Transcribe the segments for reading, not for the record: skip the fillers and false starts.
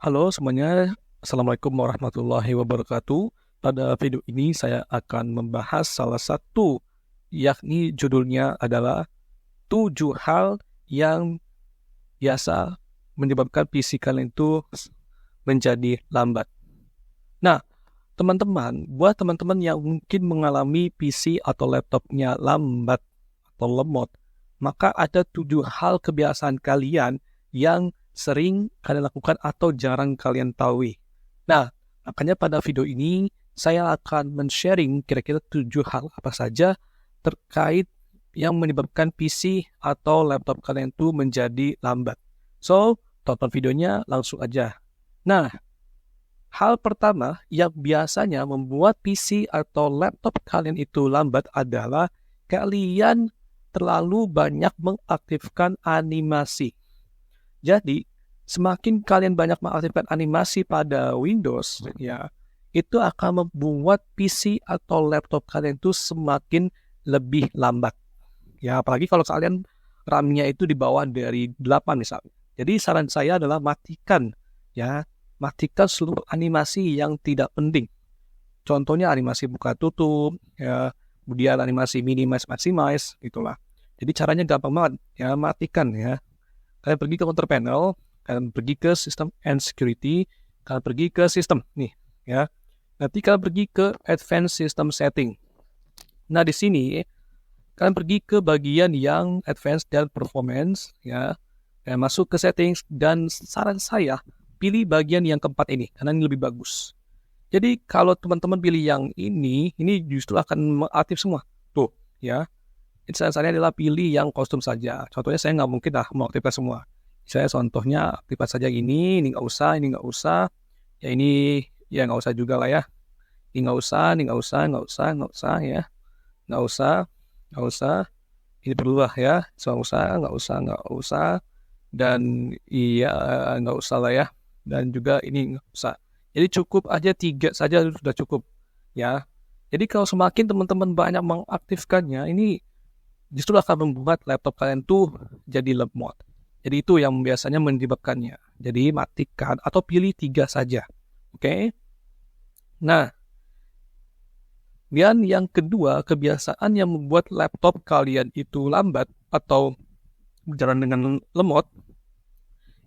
Halo semuanya, Assalamualaikum warahmatullahi wabarakatuh. Pada video ini saya akan membahas salah satu, yakni judulnya adalah 7 hal yang biasa menyebabkan PC kalian itu menjadi lambat. Nah, teman-teman, buat teman-teman yang mungkin mengalami PC atau laptopnya lambat atau lemot, maka ada 7 hal kebiasaan kalian yang sering kalian lakukan atau jarang kalian tahu. Nah, makanya pada video ini saya akan men-sharing kira-kira 7 hal apa saja terkait yang menyebabkan PC atau laptop kalian itu menjadi lambat. So, tonton videonya langsung aja. Nah, hal pertama yang biasanya membuat PC atau laptop kalian itu lambat adalah kalian terlalu banyak mengaktifkan animasi. Jadi, semakin kalian banyak mengaktifkan animasi pada Windows, ya, itu akan membuat PC atau laptop kalian itu semakin lebih lambat. Ya, apalagi kalau kalian RAM-nya itu di bawah dari 8 misalnya. Jadi saran saya adalah matikan seluruh animasi yang tidak penting. Contohnya animasi buka tutup, ya, kemudian animasi minimize maximize, gitulah. Jadi caranya gampang banget, ya, matikan ya. Kalian pergi ke control panel, kalian pergi ke system and security, kalian pergi ke sistem nih, ya. Nanti kalian pergi ke advanced system setting. Nah, di sini kalian pergi ke bagian yang advanced dan performance, ya. Kalian masuk ke settings dan saran saya pilih bagian yang keempat ini karena ini lebih bagus. Jadi kalau teman-teman pilih yang ini justru akan mengaktif semua. Tuh, ya. Saran saya adalah pilih yang kostum saja. Contohnya saya nggak mungkin mengaktifkan semua. Saya contohnya aktifkan saja ini nggak usah, ini nggak usah. Ya ini ya nggak usah juga lah ya. Ini nggak usah, ini nggak usah, nggak usah, nggak usah ya. Nggak usah, nggak usah. Ini perlu lah ya. Nggak usah, nggak usah, nggak usah. Dan iya nggak usah lah ya. Dan juga ini nggak usah. Jadi cukup aja 3 saja sudah cukup ya. Jadi kalau semakin teman-teman banyak mengaktifkannya, ini justru akan membuat laptop kalian tuh jadi lemot. Jadi itu yang biasanya menyebabkannya. Jadi matikan atau pilih 3 saja. Oke? Nah, dan yang kedua, kebiasaan yang membuat laptop kalian itu lambat atau berjalan dengan lemot,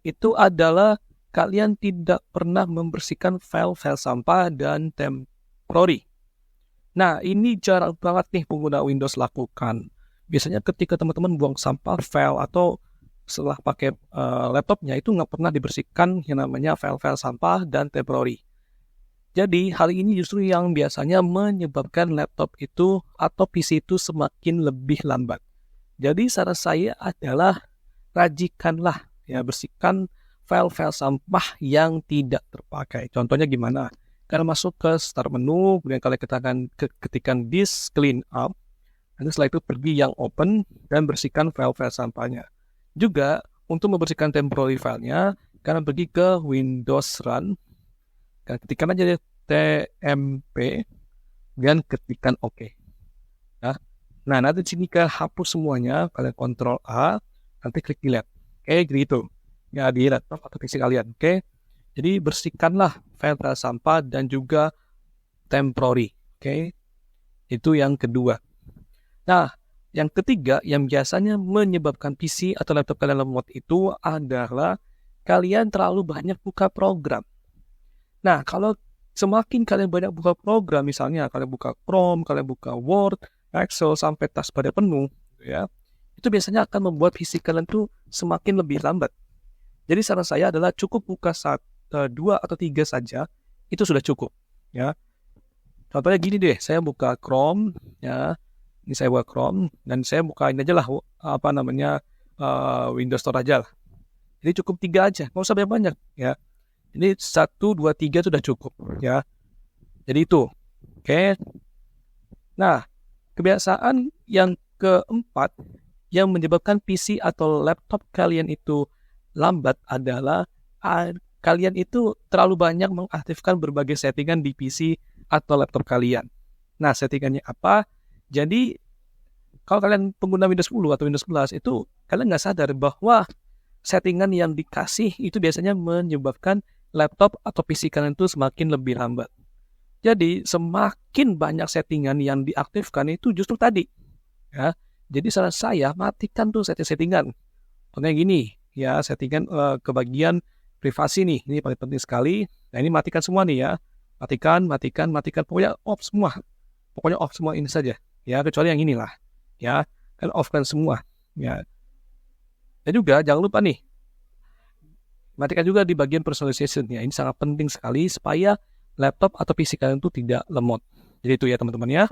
itu adalah kalian tidak pernah membersihkan file-file sampah dan temporary. Nah, ini jarang banget nih pengguna Windows lakukan. Biasanya ketika teman-teman buang sampah file atau setelah pakai laptopnya itu nggak pernah dibersihkan yang namanya file-file sampah dan temporary. Jadi hal ini justru yang biasanya menyebabkan laptop itu atau PC itu semakin lebih lambat. Jadi saran saya adalah rajikanlah ya, bersihkan file-file sampah yang tidak terpakai. Contohnya gimana? Kalian masuk ke start menu, kemudian kalian ketikkan disk clean up. Nanti setelah itu pergi yang open dan bersihkan file-file sampahnya. Juga untuk membersihkan temporary filenya, kalian pergi ke Windows Run. Kalian ketikkan aja TMP dan ketikkan OK. Nah, nanti di sini kalian hapus semuanya, kalian Ctrl A, nanti klik delete. Oke, gitu. Ya, di laptop atau PC kalian. Oke. Jadi bersihkanlah file sampah dan juga temporary. Oke. Itu yang kedua. Nah, yang ketiga yang biasanya menyebabkan PC atau laptop kalian lemot itu adalah kalian terlalu banyak buka program. Nah, kalau semakin kalian banyak buka program, misalnya kalian buka Chrome, kalian buka Word, Excel sampai tas pada penuh, ya, itu biasanya akan membuat PC kalian tuh semakin lebih lambat. Jadi saran saya adalah cukup buka 2 atau 3 saja, itu sudah cukup, ya. Contohnya gini deh, saya buka Chrome, ya. Ini saya buka Chrome dan saya buka ini aja lah Windows Store aja lah. Jadi cukup 3 aja, nggak usah banyak-banyak, ya. Ini 1, 2, 3 sudah cukup, ya. Jadi itu, oke. Nah, kebiasaan yang keempat yang menyebabkan PC atau laptop kalian itu lambat adalah kalian itu terlalu banyak mengaktifkan berbagai settingan di PC atau laptop kalian. Nah, settingannya apa? Jadi, kalau kalian pengguna Windows 10 atau Windows 11 itu kalian nggak sadar bahwa settingan yang dikasih itu biasanya menyebabkan laptop atau PC kalian itu semakin lebih lambat. Jadi semakin banyak settingan yang diaktifkan itu justru tadi, ya. Jadi saran saya matikan tuh settingan. Contohnya gini, ya settingan ke bagian privasi nih, ini paling penting sekali. Nah ini matikan semua nih ya, matikan, pokoknya off semua, ini saja, ya kecuali yang inilah, ya kan off-kan semua, ya. Dan juga jangan lupa nih, matikan juga di bagian personalization ya. Ini sangat penting sekali supaya laptop atau PC kalian itu tidak lemot. Jadi itu ya teman-teman ya.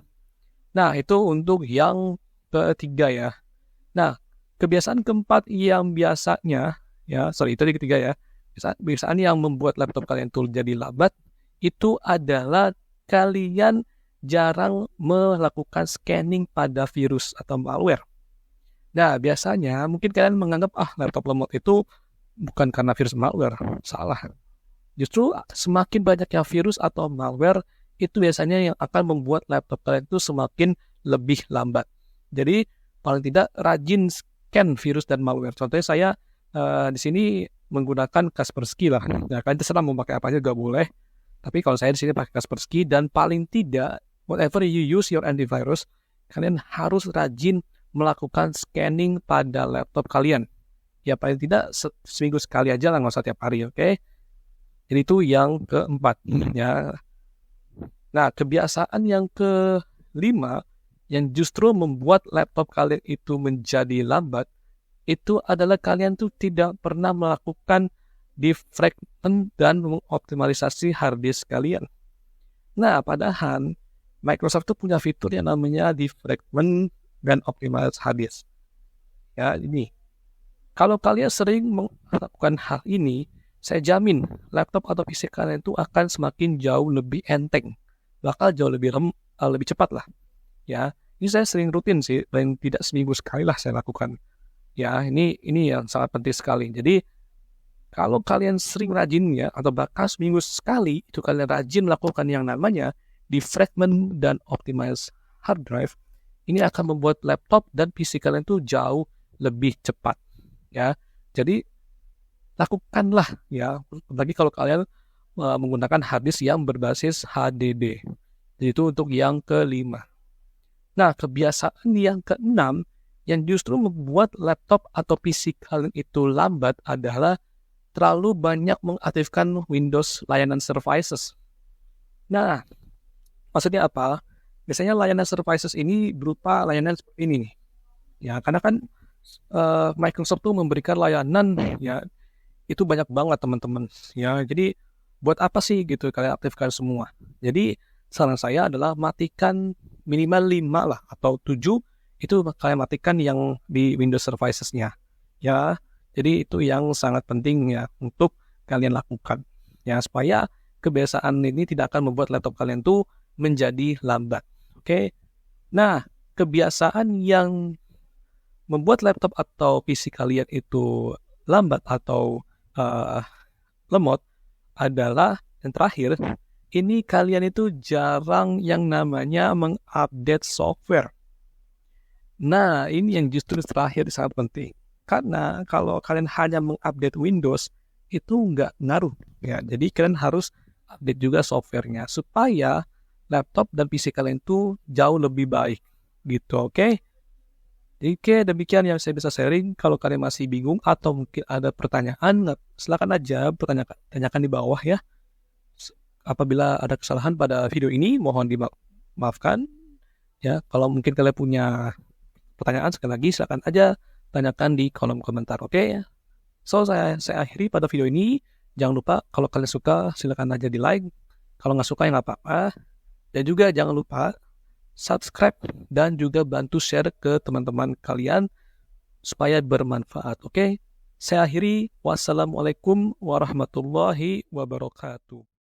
Nah, itu untuk yang ketiga ya. Nah, kebiasaan keempat yang biasanya itu yang ketiga ya. Kebiasaan yang membuat laptop kalian itu jadi lambat itu adalah kalian jarang melakukan scanning pada virus atau malware. Nah, biasanya mungkin kalian menganggap laptop lemot itu bukan karena virus malware. Salah. Justru semakin banyaknya virus atau malware itu biasanya yang akan membuat laptop kalian itu semakin lebih lambat. Jadi paling tidak rajin scan virus dan malware. Contohnya saya di sini menggunakan Kaspersky lah. Nah, kalian terserah mau pakai apa aja gak boleh. Tapi kalau saya di sini pakai Kaspersky dan paling tidak whatever you use your antivirus, kalian harus rajin melakukan scanning pada laptop kalian. Ya paling tidak seminggu sekali aja lah, nggak usah tiap hari, oke? Jadi itu yang keempat, ya. Nah, kebiasaan yang kelima yang justru membuat laptop kalian itu menjadi lambat, itu adalah kalian tuh tidak pernah melakukan defragment dan mengoptimalisasi hard disk kalian. Nah, padahal Microsoft tuh punya fitur yang namanya defragment dan optimize hard disk. Ya, ini. Kalau kalian sering melakukan hal ini, saya jamin laptop atau PC kalian itu akan semakin jauh lebih enteng, bakal jauh lebih cepat lah. Ya, ini saya sering rutin sih, paling tidak seminggu sekali lah saya lakukan. Ya, ini yang sangat penting sekali. Jadi kalau kalian sering rajin ya, atau bahkan seminggu sekali itu kalian rajin melakukan yang namanya defragment dan optimize hard drive, ini akan membuat laptop dan PC kalian itu jauh lebih cepat. Ya, jadi lakukanlah ya, apalagi kalau kalian menggunakan hard disk yang berbasis HDD. Jadi itu untuk yang kelima. Nah, kebiasaan yang keenam yang justru membuat laptop atau PC kalian itu lambat adalah terlalu banyak mengaktifkan Windows layanan services. Nah, maksudnya apa? Biasanya layanan services ini berupa layanan seperti ini nih. Ya, karena kan Microsoft tuh memberikan layanan ya itu banyak banget teman-teman ya. Jadi buat apa sih gitu kalian aktifkan semua? Jadi saran saya adalah matikan minimal 5 lah atau 7 itu kalian matikan yang di Windows Services-nya ya. Jadi itu yang sangat penting ya untuk kalian lakukan ya, supaya kebiasaan ini tidak akan membuat laptop kalian tuh menjadi lambat. Oke. Nah, kebiasaan yang membuat laptop atau PC kalian itu lambat atau lemot adalah yang terakhir, ini kalian itu jarang yang namanya mengupdate software. Nah, ini yang justru terakhir sangat penting. Karena kalau kalian hanya mengupdate Windows, itu nggak ngaruh. Ya, jadi kalian harus update juga softwarenya supaya laptop dan PC kalian itu jauh lebih baik. Gitu, oke? Oke, demikian yang saya bisa sharing. Kalau kalian masih bingung atau mungkin ada pertanyaan, silakan aja tanyakan di bawah ya. Apabila ada kesalahan pada video ini, mohon dimaafkan. Ya, kalau mungkin kalian punya pertanyaan, sekali lagi silakan aja tanyakan di kolom komentar, oke? So, saya akhiri pada video ini. Jangan lupa kalau kalian suka, silakan aja di like. Kalau nggak suka ya nggak apa-apa. Dan juga jangan lupa subscribe dan juga bantu share ke teman-teman kalian supaya bermanfaat. Oke? Saya akhiri. Wassalamualaikum warahmatullahi wabarakatuh.